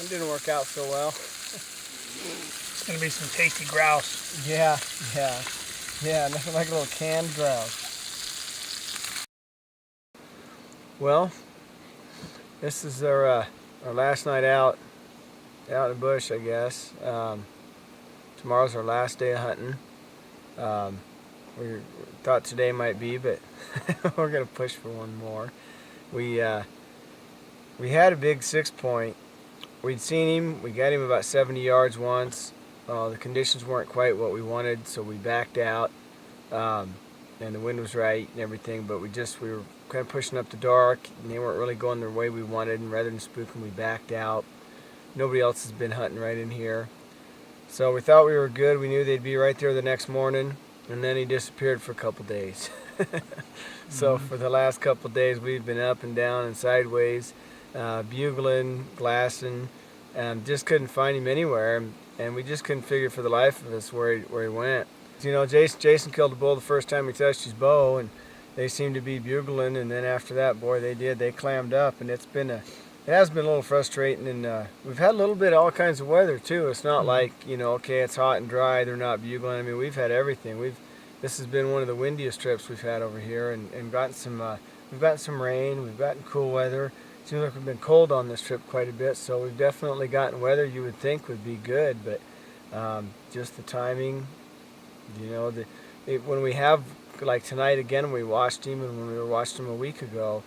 It didn't work out so well. It's going to be some tasty grouse. Yeah, nothing like a little canned grouse. Well, this is our last night out in the bush, I guess. Tomorrow's our last day of hunting. We thought today might be, but we're gonna push for one more. We had a big 6-point. We'd seen him. We got him about 70 yards once. The conditions weren't quite what we wanted, so we backed out. And the wind was right and everything, but we were kind of pushing up the dark, and they weren't really going the way we wanted, and rather than spook them, we backed out. Nobody else has been hunting right in here. So we thought we were good. We knew they'd be right there the next morning, and then he disappeared for a couple days. So for the last couple days, we've been up and down and sideways, bugling, glassing, and just couldn't find him anywhere, and we just couldn't figure for the life of us where he went. You know, Jason killed a bull the first time he touched his bow, and they seemed to be bugling, and then after that, boy, they clammed up, and it has been a little frustrating, and we've had a little bit of all kinds of weather too. It's not like, you know, okay, it's hot and dry, they're not bugling. I mean, we've had everything. This has been one of the windiest trips we've had over here, and we've gotten some rain, we've gotten cool weather. It seems like we've been cold on this trip quite a bit, so we've definitely gotten weather you would think would be good, but just the timing, you know, when we have, like tonight again, we watched him, and when we watched him a week ago,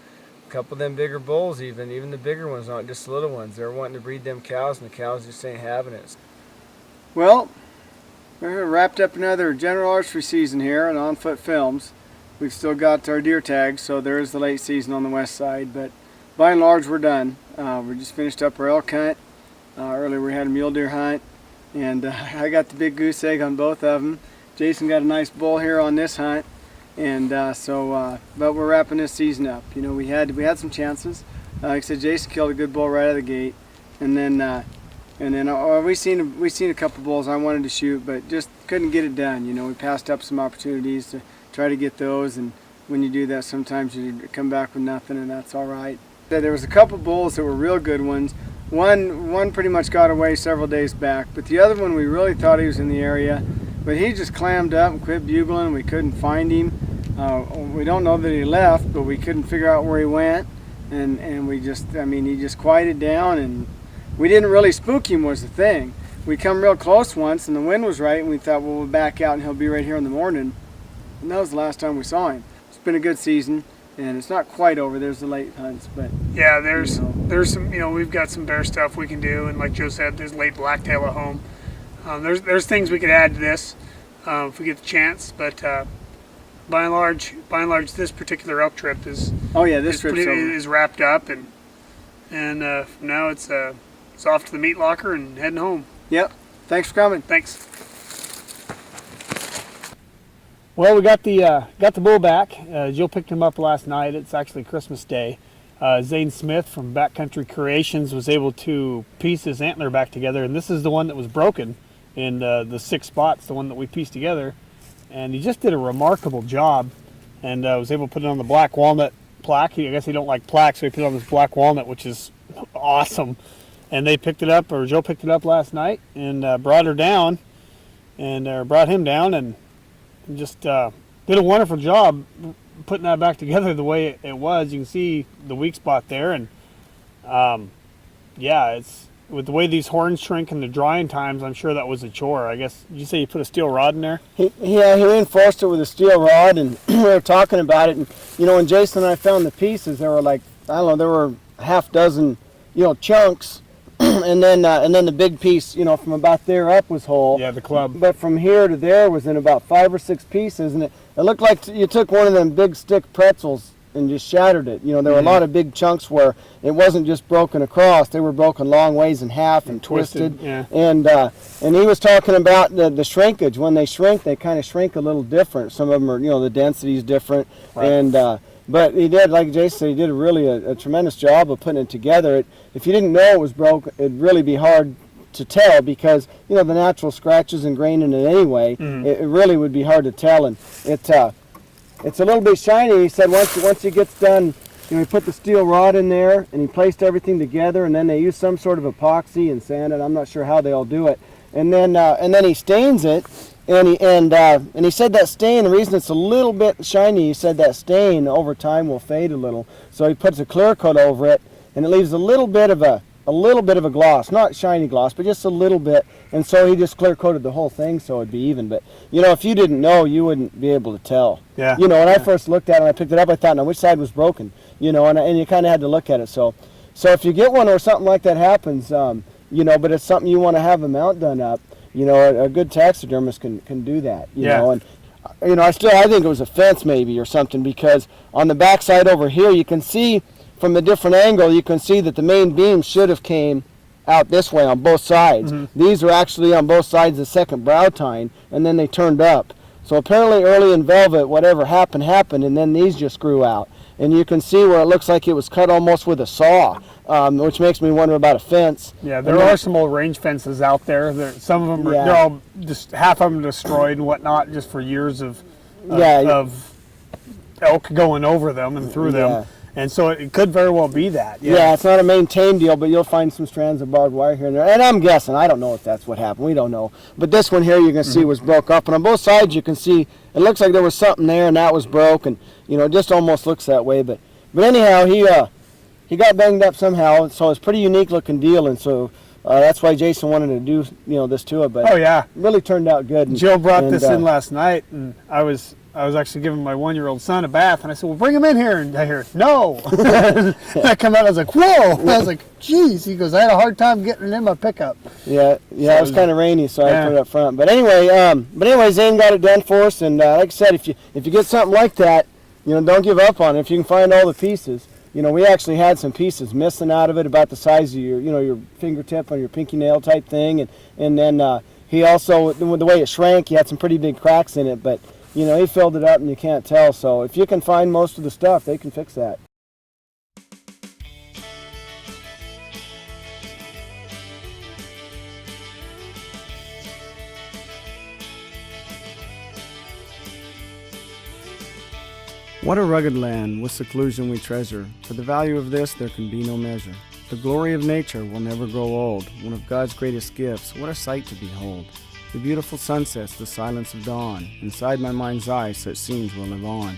a couple of them bigger bulls, even the bigger ones, not just the little ones, they're wanting to breed them cows, and the cows just ain't having it. Well, we're wrapped up another general archery season here on On Foot Films. We've still got our deer tags, so there is the late season on the west side, but by and large we're done. We just finished up our elk hunt. Earlier we had a mule deer hunt, and I got the big goose egg on both of them. Jason got a nice bull here on this hunt, and but we're wrapping this season up. You know, we had some chances. Like I said, Jason killed a good bull right out of the gate, and then we seen a couple bulls I wanted to shoot, but just couldn't get it done. You know, we passed up some opportunities to try to get those, and when you do that, sometimes you come back with nothing, and that's all right. There was a couple bulls that were real good ones. One pretty much got away several days back, but the other one we really thought he was in the area, but he just clammed up and quit bugling. We couldn't find him. We don't know that he left, but we couldn't figure out where he went, and he just quieted down, and we didn't really spook him was the thing. We come real close once, and the wind was right, and we thought, well, we'll back out, and he'll be right here in the morning. And that was the last time we saw him. It's been a good season, and it's not quite over. There's the late hunts, but yeah, there's some, you know, we've got some bear stuff we can do, and like Joe said, there's late blacktail at home. There's things we could add to this if we get the chance, but by and large, this particular elk trip is is wrapped up, and now it's off to the meat locker and heading home. Yep. Thanks for coming. Thanks. Well, we got the bull back. Jill picked him up last night. It's actually Christmas Day. Zane Smith from Backcountry Creations was able to piece his antler back together, and this is the one that was broken in the 6 spots, the one that we pieced together. And he just did a remarkable job, and was able to put it on the black walnut plaque. I guess he don't like plaques, so he put it on this black walnut, which is awesome. And they picked it up, or Joe picked it up last night, and brought him down, and just did a wonderful job putting that back together the way it was. You can see the weak spot there, and yeah, it's with the way these horns shrink and the drying times, I'm sure that was a chore. I guess, did you say you put a steel rod in there? Yeah, he reinforced it with a steel rod, and we were talking about it, and you know, when Jason and I found the pieces, there were like, I don't know, there were half dozen, you know, chunks, and then the big piece, you know, from about there up was whole. Yeah, the club. But from here to there was in about 5 or 6 pieces, and it looked like you took one of them big stick pretzels and just shattered it. You know, there were a lot of big chunks where it wasn't just broken across; they were broken long ways in half and twisted. Yeah. And he was talking about the shrinkage. When they shrink, they kind of shrink a little different. Some of them are, you know, the density is different, right. And but he did, like Jason said, he did a tremendous job of putting it together. If you didn't know it was broke, it'd really be hard to tell, because you know the natural scratches and grain in it anyway. It really would be hard to tell, and it's a little bit shiny. He said once he gets done he put the steel rod in there and he placed everything together, and then they use some sort of epoxy and sand, and I'm not sure how they all do it. And then he stains it, and he said that stain, the reason it's a little bit shiny, he said that stain over time will fade a little. So he puts a clear coat over it, and it leaves a little bit of a gloss, not shiny gloss, but just a little bit. And so he just clear coated the whole thing so it'd be even. But if you didn't know, you wouldn't be able to tell. Yeah. When I first looked at it and I picked it up, I thought, now which side was broken? And you kind of had to look at it. So if you get one or something like that happens, but it's something you want to have a mount done up, a good taxidermist can do that. You know, and I think it was a fence maybe or something, because on the back side over here you can see from a different angle, you can see that the main beam should have came out this way on both sides. Mm-hmm. These are actually on both sides of the second brow tine, and then they turned up. So apparently early in velvet, whatever happened, and then these just grew out. And you can see where it looks like it was cut almost with a saw, which makes me wonder about a fence. Yeah, there are some old range fences out there. Some of them are they're all just half of them destroyed and whatnot, just for years of elk going over them and through them. And so it could very well be that. Yeah, it's not a maintained deal, but you'll find some strands of barbed wire here and there. And I'm guessing, I don't know if that's what happened. We don't know. But this one here you can see was broke up. And on both sides you can see it looks like there was something there and that was broke. And, it just almost looks that way. But anyhow, he got banged up somehow. So it's a pretty unique looking deal. And so that's why Jason wanted to do, this to it. But it really turned out good. And, Jill brought this in last night, and I was actually giving my 1-year-old son a bath, and I said, well, bring him in here. And I hear, no. And I come out, I was like, whoa. I was like, geez. He goes, I had a hard time getting it in my pickup. Yeah, it was kind of rainy, so I put it up front. But anyway, Zane got it done for us, and like I said, if you get something like that, don't give up on it. If you can find all the pieces. We actually had some pieces missing out of it, about the size of your fingertip on your pinky nail type thing, and then he also, the way it shrank, he had some pretty big cracks in it, but he filled it up and you can't tell. So if you can find most of the stuff, they can fix that. What a rugged land, with seclusion we treasure. For the value of this there can be no measure. The glory of nature will never grow old. One of God's greatest gifts, what a sight to behold. The beautiful sunsets, the silence of dawn. Inside my mind's eye such scenes will live on.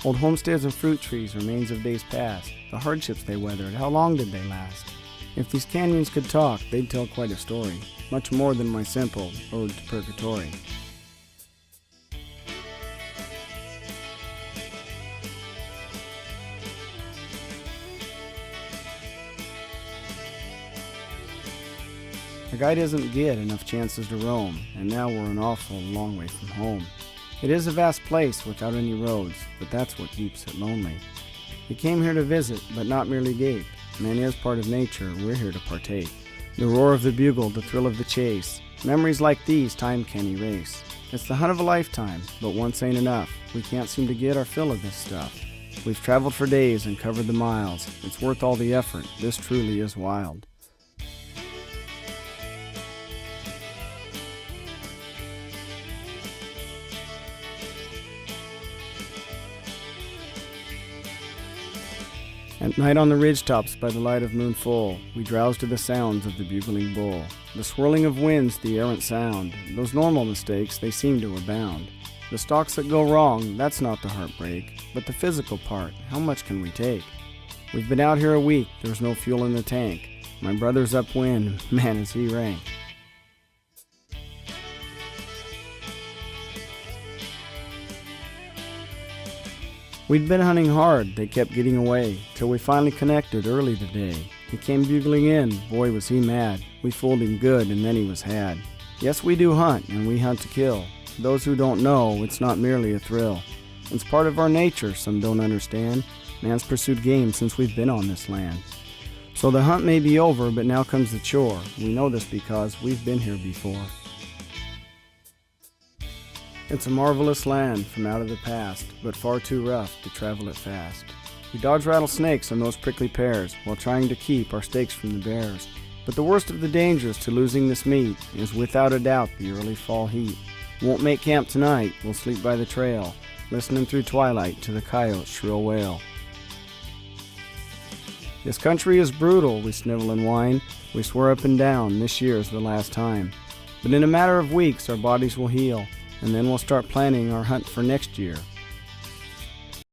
Old homesteads and fruit trees, remains of days past. The hardships they weathered, how long did they last? If these canyons could talk, they'd tell quite a story. Much more than my simple ode to purgatory. A guy doesn't get enough chances to roam, and now we're an awful long way from home. It is a vast place without any roads, but that's what keeps it lonely. We came here to visit, but not merely gape. Man is part of nature, we're here to partake. The roar of the bugle, the thrill of the chase. Memories like these time can erase. It's the hunt of a lifetime, but once ain't enough. We can't seem to get our fill of this stuff. We've traveled for days and covered the miles. It's worth all the effort, this truly is wild. At night on the ridgetops by the light of moon full, we drowse to the sounds of the bugling bull. The swirling of winds, the errant sound, those normal mistakes, they seem to abound. The stalks that go wrong, that's not the heartbreak, but the physical part, how much can we take? We've been out here a week, there's no fuel in the tank. My brother's upwind, man is he rank. We'd been hunting hard, they kept getting away, till we finally connected early today. He came bugling in, boy was he mad. We fooled him good and then he was had. Yes, we do hunt, and we hunt to kill. For those who don't know, it's not merely a thrill. It's part of our nature, some don't understand. Man's pursued game since we've been on this land. So the hunt may be over, but now comes the chore. We know this because we've been here before. It's a marvelous land from out of the past, but far too rough to travel it fast. We dodge rattlesnakes and those prickly pears, while trying to keep our steaks from the bears. But the worst of the dangers to losing this meat is without a doubt the early fall heat. Won't make camp tonight, we'll sleep by the trail, listening through twilight to the coyote's shrill wail. This country is brutal, we snivel and whine. We swear up and down, this year's the last time. But in a matter of weeks, our bodies will heal, and then we'll start planning our hunt for next year.